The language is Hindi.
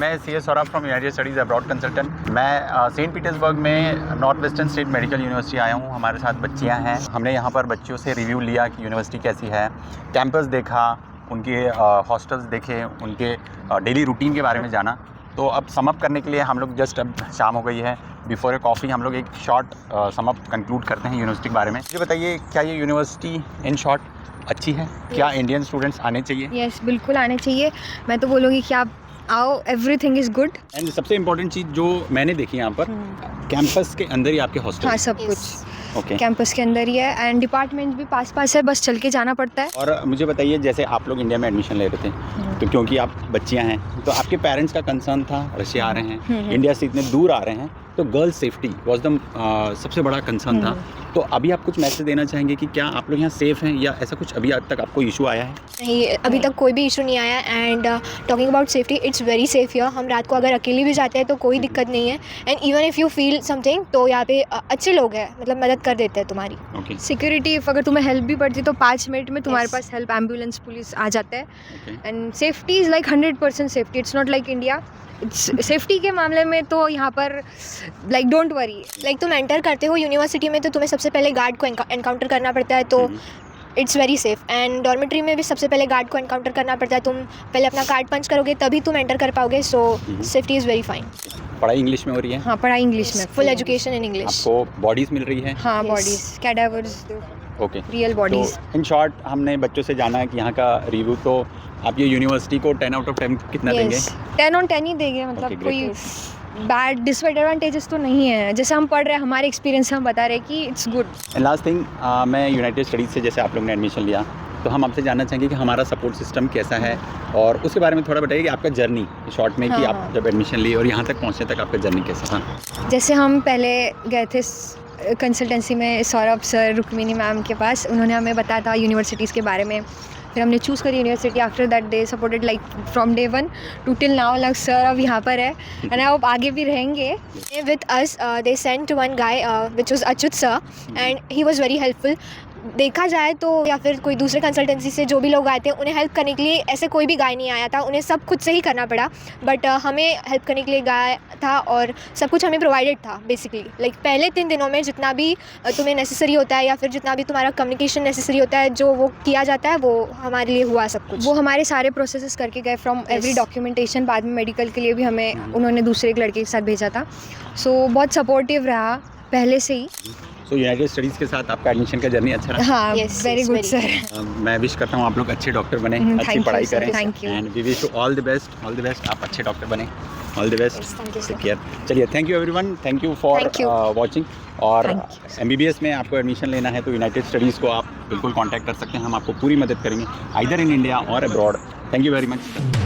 मैं C S Saurabh from United Studies Abroad consultant. मैं सेंट पीटर्सबर्ग में North Western State Medical University आया हूँ। हमारे साथ बच्चियाँ हैं। हमने यहाँ पर बच्चियों से रिव्यू लिया कि यूनिवर्सिटी कैसी है, कैंपस देखा, उनके हॉस्टल्स देखे, उनके डेली रूटीन के बारे में जाना। तो अब समअप करने के लिए हम लोग जस्ट अब शाम हो गई है, बिफोर ए कॉफ़ी हम लोग एक शॉर्ट समअप कंक्लूड करते हैं यूनिवर्सिटी के बारे में। मुझे बताइए, क्या ये यूनिवर्सिटी इन शॉर्ट अच्छी है? क्या इंडियन स्टूडेंट्स आने चाहिए? यस, बिल्कुल आने चाहिए। मैं तो बोलूँगी कि आप आओ, एवरीथिंग इज़ गुड। एंड सबसे इम्पोर्टेंट चीज़ जो मैंने देखी यहाँ पर, कैंपस के अंदर ही आपके हॉस्टल। हाँ, सब कुछ ओके। कैंपस के अंदर ही है एंड डिपार्टमेंट भी पास है, बस चल के जाना पड़ता है। और मुझे बताइए, जैसे आप लोग इंडिया में एडमिशन ले रहे थे, तो क्योंकि आप बच्चियां हैं, तो आपके पेरेंट्स का कंसर्न था रशिया आ रहे हैं, इंडिया से इतने दूर आ रहे हैं, तो गर्ल्स सेफ्टी वॉज द सबसे बड़ा कंसर्न था। तो अभी आप कुछ मैसेज देना चाहेंगे कि क्या आप लोग यहाँ सेफ़ हैं, या ऐसा कुछ अभी तक आपको इशू आया है? नहीं, अभी तक कोई भी इशू नहीं आया। And talking about safety, it's very safe here. हम रात को अगर अकेले भी जाते हैं तो कोई दिक्कत नहीं है। And even if you feel something, तो यहाँ पे अच्छे लोग हैं, मतलब मदद कर देते हैं तुम्हारी। ओके। सिक्योरिटी, अगर तुम्हें हेल्प भी पड़ती तो 5 मिनट में तुम्हारे पास हेल्प, एम्बुलेंस, पुलिस आ जाता है। And safety is like 100% safety. It's not like India. Safety के मामले में तो यहाँ पर लाइक डोंट वरी। लाइक तुम एंटर करते हो यूनिवर्सिटी में तो तुम्हें सबसे पहले गार्ड को एनकाउंटर करना पड़ता है, तो it's very safe. And dormitory में भी सबसे पहले गार्ड को एनकाउंटर करना पड़ता है। तुम पहले अपना कार्ड पंच करोगे तभी तुम एंटर कर पाओगे। सो सेफ्टी इज़ वेरी फाइन। पढ़ाई इंग्लिश में हो रही है? हाँ, पढ़ाई इंग्लिश में, फुल एजुकेशन इन इंग्लिश। आपको बॉडीज़ मिल रही है? हाँ, bodies, cadavers, okay, real bodies. तो इन शॉर्ट हमने बच्चों से जाना है कि यहाँ का रिव्यू। तो आप ये यूनिवर्सिटी को 10 आउट ऑफ 10 कितना देंगे? 10 on 10 ही देंगे। मतलब Okay, कोई बैड डिसएडवांटेजेस तो नहीं है। जैसे हम पढ़ रहे हैं, हमारे एक्सपीरियंस से हम बता रहे हैं कि it's good. And last thing, मैं यूनाइटेड स्टडीज़ से, जैसे आप लोग ने एडमिशन लिया, तो हम आपसे जानना चाहेंगे कि हमारा सपोर्ट सिस्टम कैसा है, और उसके बारे में थोड़ा बताइए कि आपका जर्नी शॉर्ट में, कि आप जब एडमिशन लिए और यहाँ तक पहुँचने तक आपका जर्नी कैसा था? जैसे हम पहले गए थे कंसल्टेंसी में सौरभ सर, रुक्मिनी मैम के पास, उन्होंने हमें बताया था यूनिवर्सिटीज़ के बारे में। फिर हमने चूज़ करी university. After that they supported like from day 1 to till now. Like sir अब यहाँ पर है एंड अब आगे भी रहेंगे with us. They sent one guy which was Achyut sir, and he was very helpful. देखा जाए तो, या फिर कोई दूसरे कंसल्टेंसी से जो भी लोग आए थे, उन्हें हेल्प करने के लिए ऐसे कोई भी गाय नहीं आया था। उन्हें सब खुद से ही करना पड़ा, बट हमें हेल्प करने के लिए गाय था और सब कुछ हमें प्रोवाइडेड था बेसिकली। लाइक पहले 3 दिनों में जितना भी तुम्हें नेसेसरी होता है, या फिर जितना भी तुम्हारा कम्युनिकेशन नेसेसरी होता है, जो वो किया जाता है, वो हमारे लिए हुआ सब कुछ। वो हमारे सारे प्रोसेसेस करके गए, फ्रॉम एवरी डॉक्यूमेंटेशन। बाद में मेडिकल के लिए भी हमें उन्होंने दूसरे एक लड़के के साथ भेजा था। सो बहुत सपोर्टिव रहा पहले से ही। सो यूनाइटेड स्टडीज़ के साथ आपका एडमिशन का जर्नी अच्छा रहा? हाँ, वेरी गुड सर। मैं विश करता हूँ आप लोग अच्छे डॉक्टर बने, अच्छी पढ़ाई करें। Thank you. And we wish you all the best. आप अच्छे डॉक्टर बने। All the best. Thank you, sir. Take care. चलिए, thank you everyone, thank you for watching. और MBBS में आपको एडमिशन लेना है तो यूनाइटेड स्टडीज़ को आप बिल्कुल कांटेक्ट कर सकते हैं। हम आपको पूरी मदद करेंगे, आइदर इन इंडिया और abroad. Thank you very much.